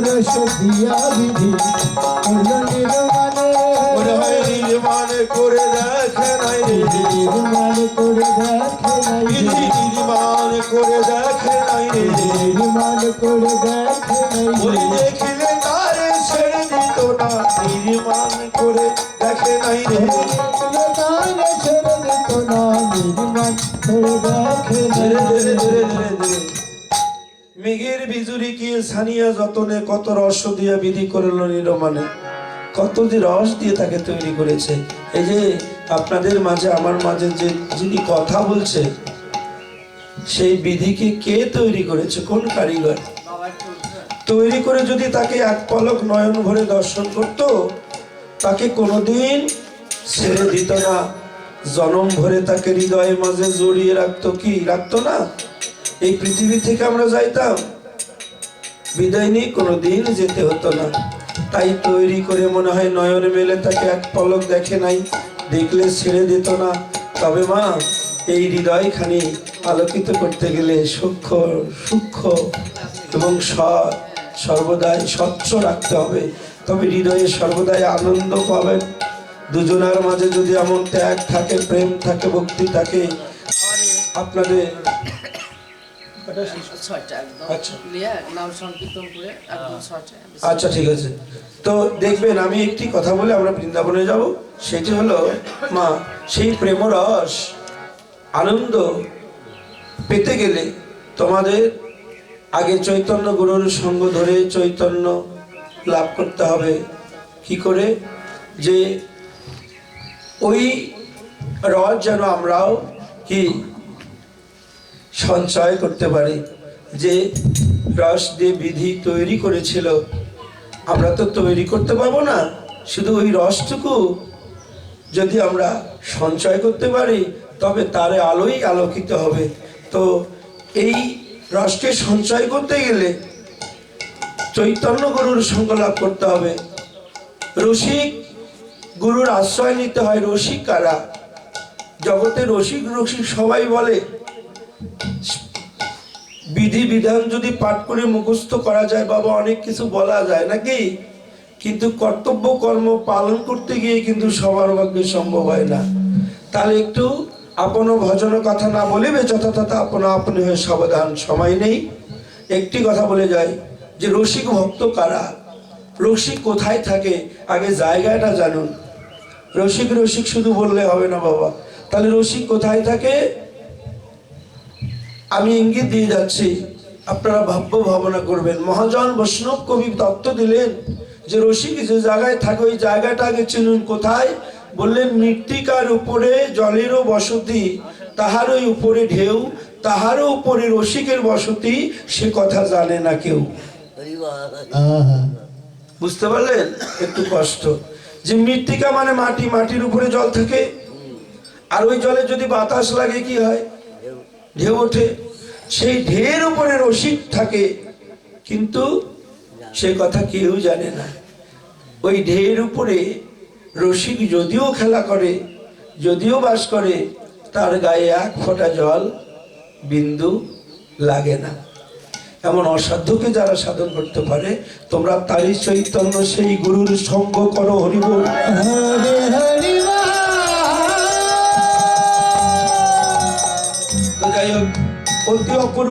রস দিয়া বিধি করলো নির্মাণে মনে হয় নির্মাণ করে দেখে নাই রে নির্মাণ করে দেখে নাই বিধি নির্মাণ করে দেখে নাই রে নির্মাণ করে দেখে নাই বলি দেখিলে তারে ছেড়ে দিত না নির্মাণ করে দেখে নাই রে তারে ছেড়ে দিত না নির্মাণ করে দেখে ধীরে নাই ধীরে ধীরে ধীরে ধীরে মেঘের বিজুরি কি ছানিয়া যতনে কত রস দিয়া বিধি করলো নির্মাণে কত যে রস দিয়ে তাকে তৈরি করেছে। এই যে আপনাদের মাঝে আমার মাঝে যে যিনি কথা বলছে সেই বিধিকে কে তৈরি করেছে, কোন কারিগর তৈরি করে যদি তাকে এক পলক নয়ন ভরে দর্শন করত তাকে কোনোদিন ছেড়ে দিত না, জনম ভরে তাকে হৃদয়ের মাঝে জড়িয়ে রাখতো, কি রাখতো না? এই পৃথিবী থেকে আমরা যাইতাম, বিদায় নিয়ে কোনোদিন যেতে হতো না। তাই তৈরি করে মনে হয় নয়ন মেলে তাকে এক পলক দেখে নাই, দেখলে ছেড়ে দিত না। তবে মা এই হৃদয়খানি আলোকিত করতে গেলে সূক্ষ্ম সূক্ষ্ম এবং সর্বদাই স্বচ্ছ রাখতে হবে, তবে হৃদয়ে সর্বদাই আনন্দ পাবেন। দুজনার মাঝে যদি এমন ত্যাগ থাকে, প্রেম থাকে, ভক্তি থাকে, আপনাদের আচ্ছা ঠিক আছে। তো দেখবেন আমি একটি কথা বলে আমরা বৃন্দাবনে যাব, সেটি হলো মা সেই প্রেমরস আনন্দ পেতে গেলে তোমাদের আগে চৈতন্য গুরুর সঙ্গ ধরে চৈতন্য লাভ করতে হবে। কি করে? যে ওই রস যেন আমরাও কি সঞ্চয় করতে পারি। যে রস দিয়ে বিধি তৈরি করেছিল আমরা তো তৈরি করতে পারবো না, শুধু ওই রসটুকু যদি আমরা সঞ্চয় করতে পারি তবে তারে আলোই আলোকিত হবে। তো এই রসকে সঞ্চয় করতে গেলে চৈতন্য গুরুর সঙ্গ লাভ করতে হবে। রসিক গুরুর আশ্রয় নিতে হয়। রসিক কারা? জগতে রসিক রসিক সবাই বলে। বিধি বিধান যদি পাঠ করে মুখস্থ করা যায় বাবা অনেক কিছু বলা যায় নাকি, কিন্তু কর্তব্য কর্ম পালন করতে গিয়ে কিন্তু সবার ভাগ্যে সম্ভব হয় না। তাহলে একটু আপন ভজন কথা না বলিবে যথাযথ আপনা আপনি হয়ে সাবধান। সময় নেই, একটি কথা বলে যায় যে রসিক ভক্ত কারা, রসিক কোথায় থাকে আগে জায়গাটা জানুন। রসিক রসিক শুধু বললে হবে না বাবা, তাহলে রসিক কোথায় থাকে আমি ইঙ্গিত দিয়ে যাচ্ছি, আপনারা ভাব্য ভাবনা করবেন। মহাজন বৈষ্ণব কবি তত্ত্ব দিলেন যে রসিক যে জায়গায় থাকে ওই জায়গাটা আগে চিনুন। কোথায়? বললেন মৃত্তিকার উপরে জলেরও বসতি, তাহারই উপরে ঢেউ, তাহারও উপরে রসিকের বসতি, সে কথা জানে না কেউ। বুঝতে পারলেন? একটু কষ্ট। যে মৃত্তিকা মানে মাটি, মাটির উপরে জল থাকে, আর ওই জলে যদি বাতাস লাগে কি হয়? ঢেউ ওঠে। সেই ঢেউর উপরে রসিক থাকে, কিন্তু সে কথা কেউ জানে না। ওই ঢেউর উপরে রসিক যদিও খেলা করে, যদিও বাস করে, তার গায়ে এক ফোঁটা জল বিন্দু লাগে না। এমন অসাধ্যকে যারা সাধন করতে পারে, তোমরা তারই চৈতন্য সেই গুরুর সঙ্গ করো। হরিবল। হরে হরি তো যাই হোক, অতি অপূর্ব